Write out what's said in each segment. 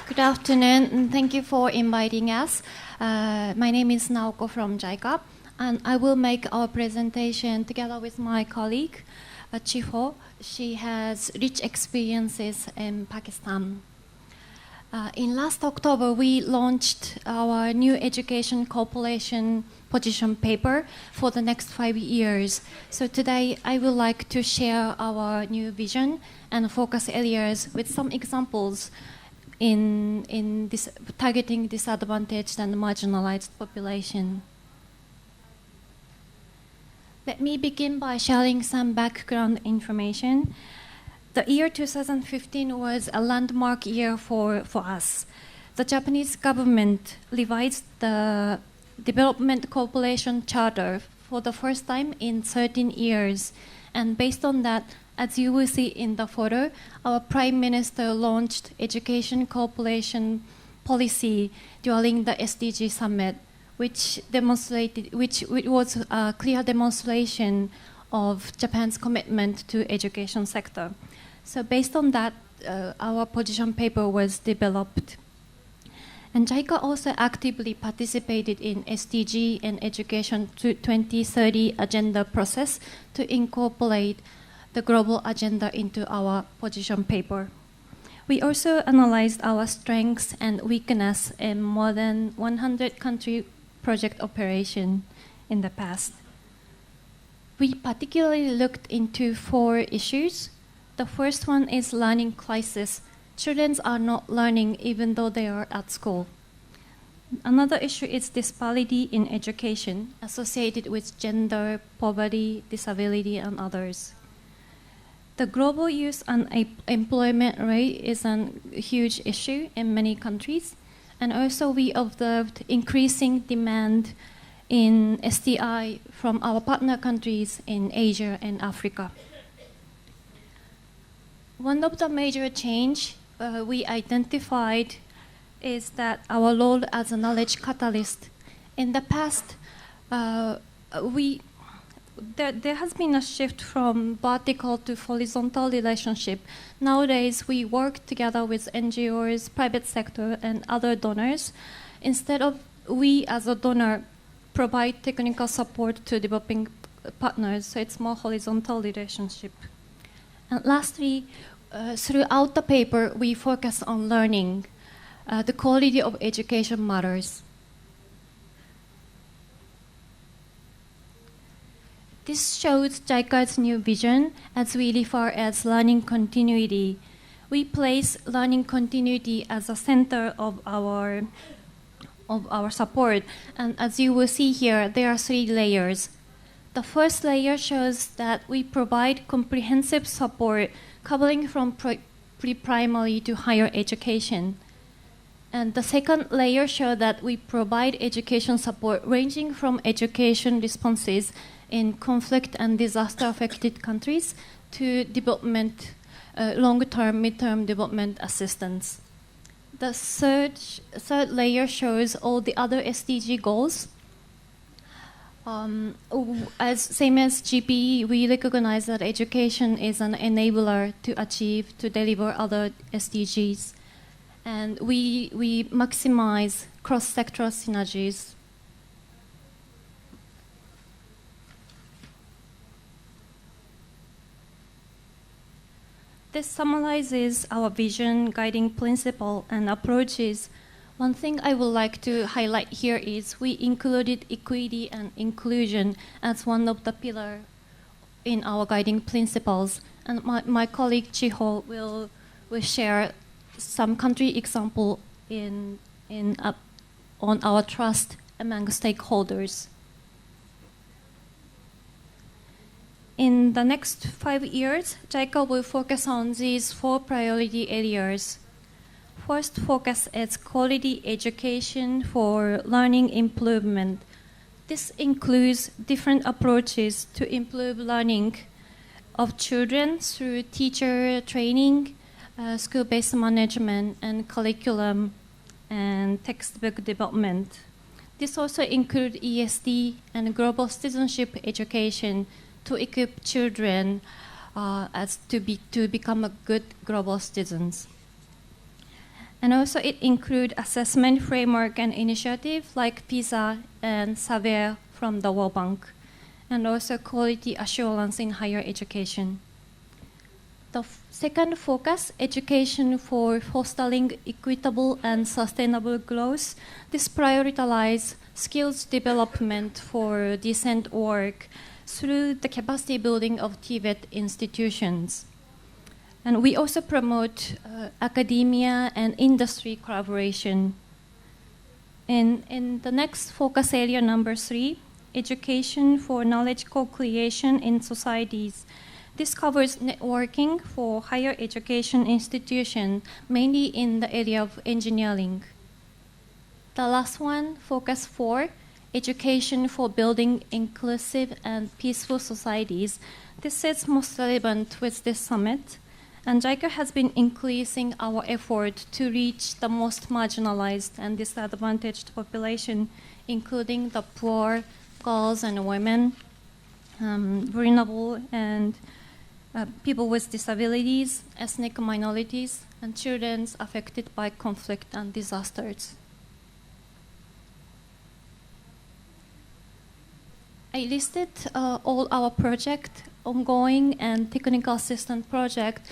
Good afternoon, and thank you for inviting us. My name is Naoko from JICA, and I will make our presentation together with my colleague, Chiho. She has rich experiences in Pakistan. In last October, we launched our new education cooperation position paper for the next 5 years. So today, I would like to share our new vision and focus areas with some examples in this, targeting disadvantaged and marginalized population. Let me begin by sharing some background information. The year 2015 was a landmark year for us. The Japanese government revised the Development Cooperation Charter for the first time in 13 years. And based on that, as you will see in the photo, our Prime Minister launched education cooperation policy during the SDG summit, which was a clear demonstration of Japan's commitment to education sector. So based on that, our position paper was developed. And JICA also actively participated in SDG and Education 2030 agenda process to incorporate the global agenda into our position paper. We also analyzed our strengths and weakness in more than 100 country project operation in the past. We particularly looked into 4 issues. The first one is learning crisis. Children are not learning even though they are at school. Another issue is disparity in education associated with gender, poverty, disability, and others. The global youth unemployment rate is a huge issue in many countries. And also we observed increasing demand in STI from our partner countries in Asia and Africa. One of the major change we identified is that our role as a knowledge catalyst. In the past, there has been a shift from vertical to horizontal relationship. Nowadays, we work together with NGOs, private sector, and other donors. Instead of we as a donor provide technical support to developing partners, so it's more horizontal relationship. And lastly, throughout the paper, we focus on learning. The quality of education matters. This shows JICA's new vision as we refer as learning continuity. We place learning continuity as a center of our support. And as you will see here, there are 3 layers. The first layer shows that we provide comprehensive support covering from pre-primary to higher education. And the second layer shows that we provide education support ranging from education responses in conflict and disaster-affected countries to development, long-term, mid-term development assistance. The third layer shows all the other SDG goals. Same as GPE, we recognize that education is an enabler to deliver other SDGs. And we maximize cross-sectoral synergies. This summarizes our vision, guiding principle, and approaches. One thing I would like to highlight here is we included equity and inclusion as one of the pillars in our guiding principles. And my colleague Chiho will share some country example on our trust among stakeholders. In the next 5 years, JICA will focus on these 4 priority areas. First focus is quality education for learning improvement. This includes different approaches to improve learning of children through teacher training, school-based management, and curriculum and textbook development. This also includes ESD and global citizenship education to equip children to become a good global citizens. And also it includes assessment framework and initiative like PISA and SAVER from the World Bank, and also quality assurance in higher education. The second focus, education for fostering equitable and sustainable growth. This prioritizes skills development for decent work through the capacity building of Tibet institutions. And we also promote academia and industry collaboration. In the next focus area, number 3, education for knowledge co-creation in societies. This covers networking for higher education institutions, mainly in the area of engineering. The last one, focus 4, education for building inclusive and peaceful societies. This is most relevant with this summit. And JICA has been increasing our effort to reach the most marginalized and disadvantaged population, including the poor, girls and women, vulnerable and people with disabilities, ethnic minorities, and children affected by conflict and disasters. I listed all our projects, ongoing and technical assistance projects,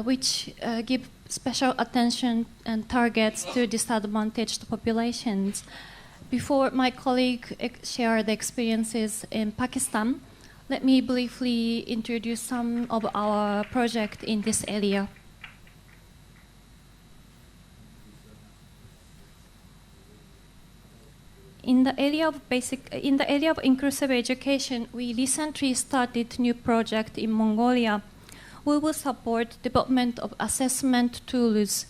which give special attention and targets to disadvantaged populations. Before my colleague share the experiences in Pakistan, let me briefly introduce some of our projects in this area. In the area of inclusive education, we recently started new project in Mongolia. We will support development of assessment tools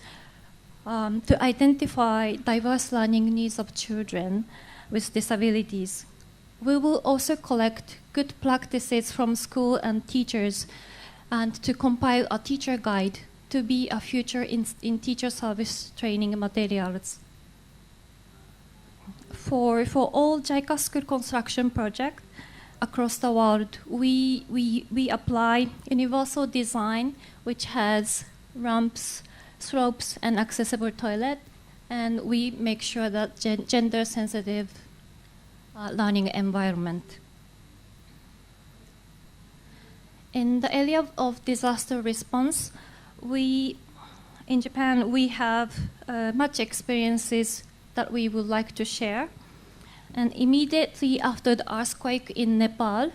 to identify diverse learning needs of children with disabilities. We will also collect good practices from school and teachers and to compile a teacher guide to be a future in teacher service training materials. For all JICA school construction projects across the world, we apply universal design, which has ramps, slopes, and accessible toilet, and we make sure that gender-sensitive learning environment. In the area of disaster response, in Japan, we have much experiences that we would like to share. And immediately after the earthquake in Nepal,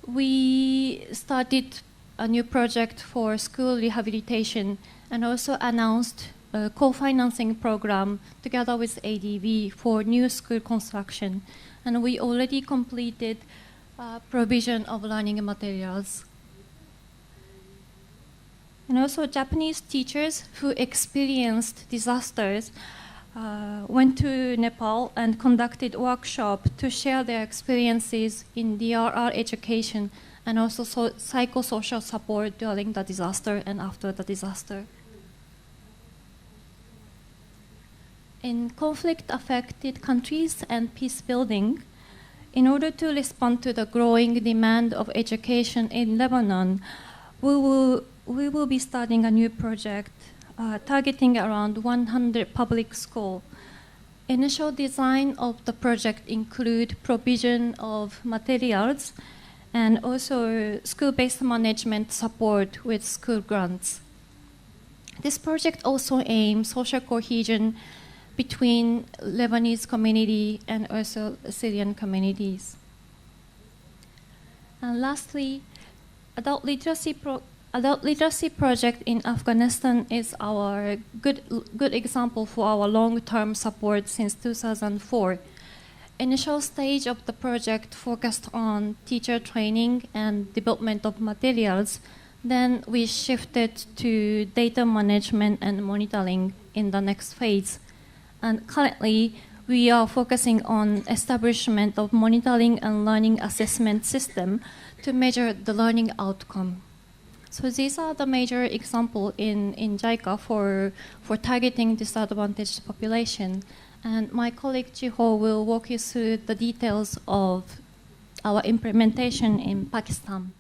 we started a new project for school rehabilitation and also announced a co-financing program together with ADB for new school construction. And we already completed provision of learning materials. And also Japanese teachers who experienced disasters went to Nepal and conducted workshops to share their experiences in DRR education and also psychosocial support during the disaster and after the disaster. In conflict-affected countries and peace building, in order to respond to the growing demand of education in Lebanon, we will be starting a new project targeting around 100 public schools. Initial design of the project include provision of materials and also school-based management support with school grants. This project also aims social cohesion between Lebanese community and also Syrian communities. And lastly, adult literacy project in Afghanistan is our good example for our long-term support since 2004. Initial stage of the project focused on teacher training and development of materials. Then we shifted to data management and monitoring in the next phase. And currently, we are focusing on establishment of monitoring and learning assessment system to measure the learning outcome. So these are the major examples in JICA for targeting disadvantaged population. And my colleague Jiho will walk you through the details of our implementation in Pakistan.